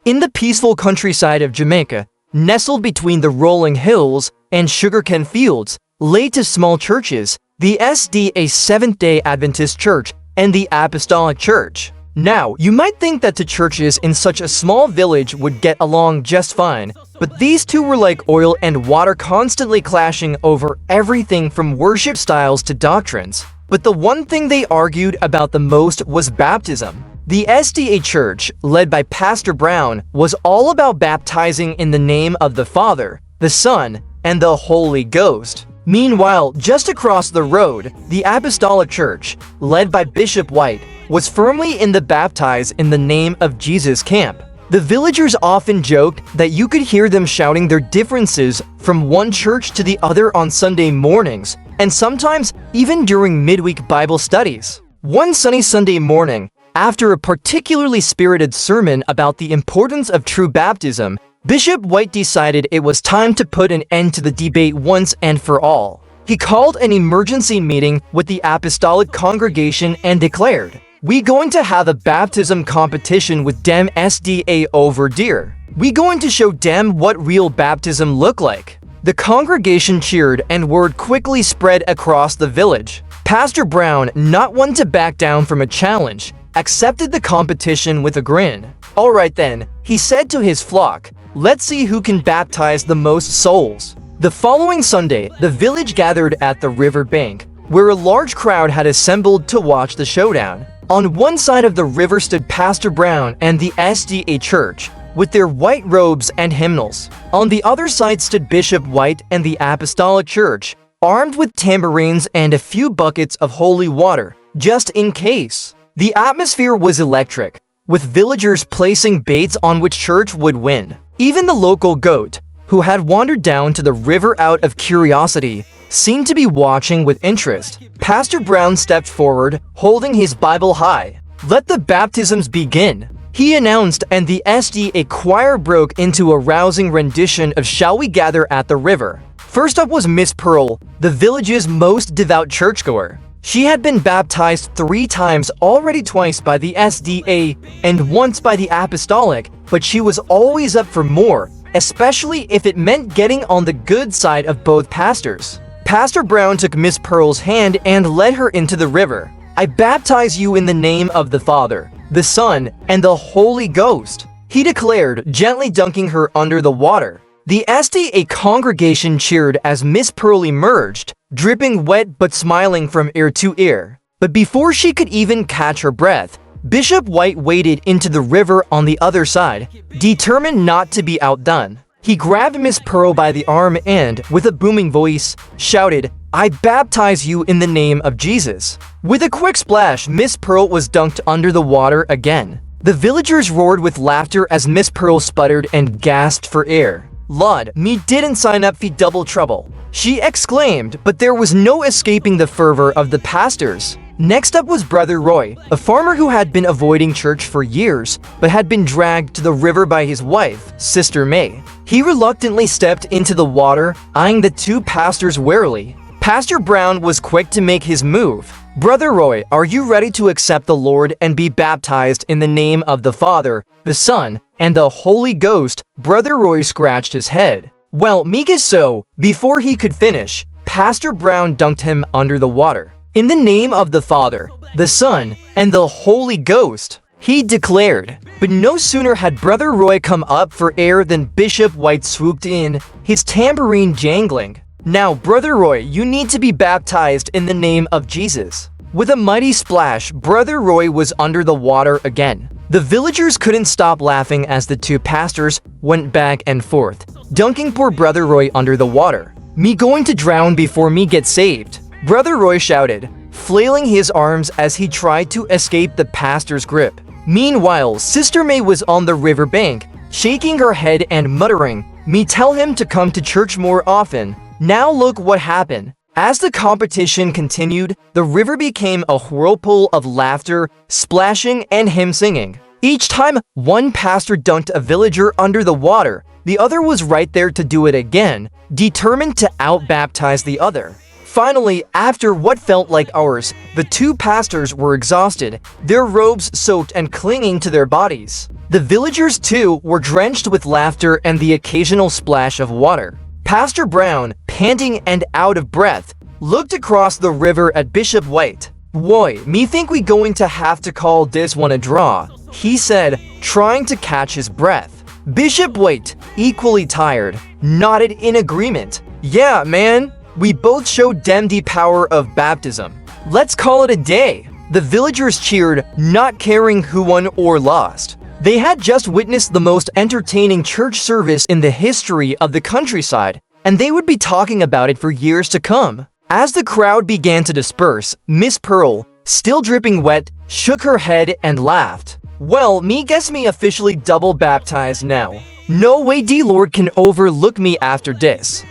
In the peaceful countryside of Jamaica, nestled between the rolling hills and sugarcane fields, lay two small churches, the SDA Seventh-day Adventist Church and the Apostolic Church. Now, you might think that two churches in such a small village would get along just fine, but these two were like oil and water, constantly clashing over everything from worship styles to doctrines. But the one thing they argued about the most was baptism. The SDA Church, led by Pastor Brown, was all about baptizing in the name of the Father, the Son, and the Holy Ghost. Meanwhile, just across the road, the Apostolic Church, led by Bishop White, was firmly in the baptize in the name of Jesus camp. The villagers often joked that you could hear them shouting their differences from one church to the other on Sunday mornings, and sometimes even during midweek Bible studies. One sunny Sunday morning, after a particularly spirited sermon about the importance of true baptism, Bishop White decided it was time to put an end to the debate once and for all. He called an emergency meeting with the Apostolic congregation and declared, "We going to have a baptism competition with dem SDA over there. We going to show dem what real baptism look like." The congregation cheered and word quickly spread across the village. Pastor Brown, not one to back down from a challenge, accepted the competition with a grin. "Alright then," he said to his flock, "let's see who can baptize the most souls." The following Sunday, the village gathered at the river bank, where a large crowd had assembled to watch the showdown. On one side of the river stood Pastor Brown and the SDA Church, with their white robes and hymnals. On the other side stood Bishop White and the Apostolic Church, armed with tambourines and a few buckets of holy water, just in case. The atmosphere was electric, with villagers placing bets on which church would win. Even the local goat, who had wandered down to the river out of curiosity, seemed to be watching with interest. Pastor Brown stepped forward, holding his Bible high. "Let the baptisms begin," he announced, and the SDA choir broke into a rousing rendition of "Shall We Gather at the River." First up was Miss Pearl, the village's most devout churchgoer. She had been baptized 3 times already, twice by the SDA and once by the Apostolic, but she was always up for more, especially if it meant getting on the good side of both pastors. Pastor Brown took Miss Pearl's hand and led her into the river. "I baptize you in the name of the Father, the Son, and the Holy Ghost," he declared, gently dunking her under the water. The SDA congregation cheered as Miss Pearl emerged, dripping wet but smiling from ear to ear. But before she could even catch her breath, Bishop White waded into the river on the other side, determined not to be outdone. He grabbed Miss Pearl by the arm and, with a booming voice, shouted, "I baptize you in the name of Jesus." With a quick splash, Miss Pearl was dunked under the water again. The villagers roared with laughter as Miss Pearl sputtered and gasped for air. "Lud, me didn't sign up for double trouble," she exclaimed, but there was no escaping the fervor of the pastors. Next up was Brother Roy, a farmer who had been avoiding church for years, but had been dragged to the river by his wife, Sister May. He reluctantly stepped into the water, eyeing the two pastors warily. Pastor Brown was quick to make his move. "Brother Roy, are you ready to accept the Lord and be baptized in the name of the Father, the Son, and the Holy Ghost?" Brother Roy scratched his head. "Well, me guess so." Before he could finish, Pastor Brown dunked him under the water. "In the name of the Father, the Son, and the Holy Ghost," he declared. But no sooner had Brother Roy come up for air than Bishop White swooped in, his tambourine jangling. "Now, Brother Roy, you need to be baptized in the name of Jesus." With a mighty splash, Brother Roy was under the water again. The villagers couldn't stop laughing as the two pastors went back and forth, dunking poor Brother Roy under the water. "Me going to drown before me get saved," Brother Roy shouted, flailing his arms as he tried to escape the pastor's grip. Meanwhile, Sister May was on the river bank, shaking her head and muttering, "Me tell him to come to church more often." Now look what happened. As the competition continued, the river became a whirlpool of laughter, splashing, and hymn singing. Each time one pastor dunked a villager under the water, the other was right there to do it again, determined to out-baptize the other. Finally, after what felt like hours, the two pastors were exhausted, their robes soaked and clinging to their bodies. The villagers, too, were drenched with laughter and the occasional splash of water. Pastor Brown, panting and out of breath, looked across the river at Bishop White. "Boy, me think we going to have to call this one a draw," he said, trying to catch his breath. Bishop White, equally tired, nodded in agreement. "Yeah, man, we both showed them the power of baptism. Let's call it a day." The villagers cheered, not caring who won or lost. They had just witnessed the most entertaining church service in the history of the countryside, and they would be talking about it for years to come. As the crowd began to disperse, Miss Pearl, still dripping wet, shook her head and laughed. "Well, me guess me officially double baptized now. No way the Lord can overlook me after this."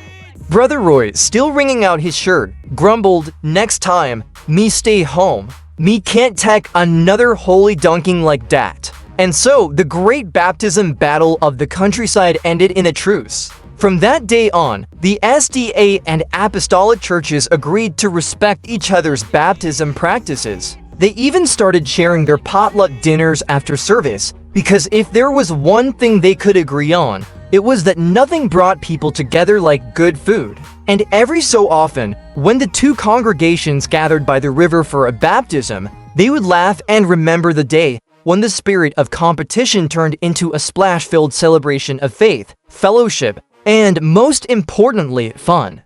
Brother Roy, still wringing out his shirt, grumbled, "Next time, me stay home. Me can't take another holy dunking like that." And so, the great baptism battle of the countryside ended in a truce. From that day on, the SDA and Apostolic churches agreed to respect each other's baptism practices. They even started sharing their potluck dinners after service, because if there was one thing they could agree on, it was that nothing brought people together like good food. And every so often, when the two congregations gathered by the river for a baptism, they would laugh and remember the day when the spirit of competition turned into a splash-filled celebration of faith, fellowship, and most importantly, fun.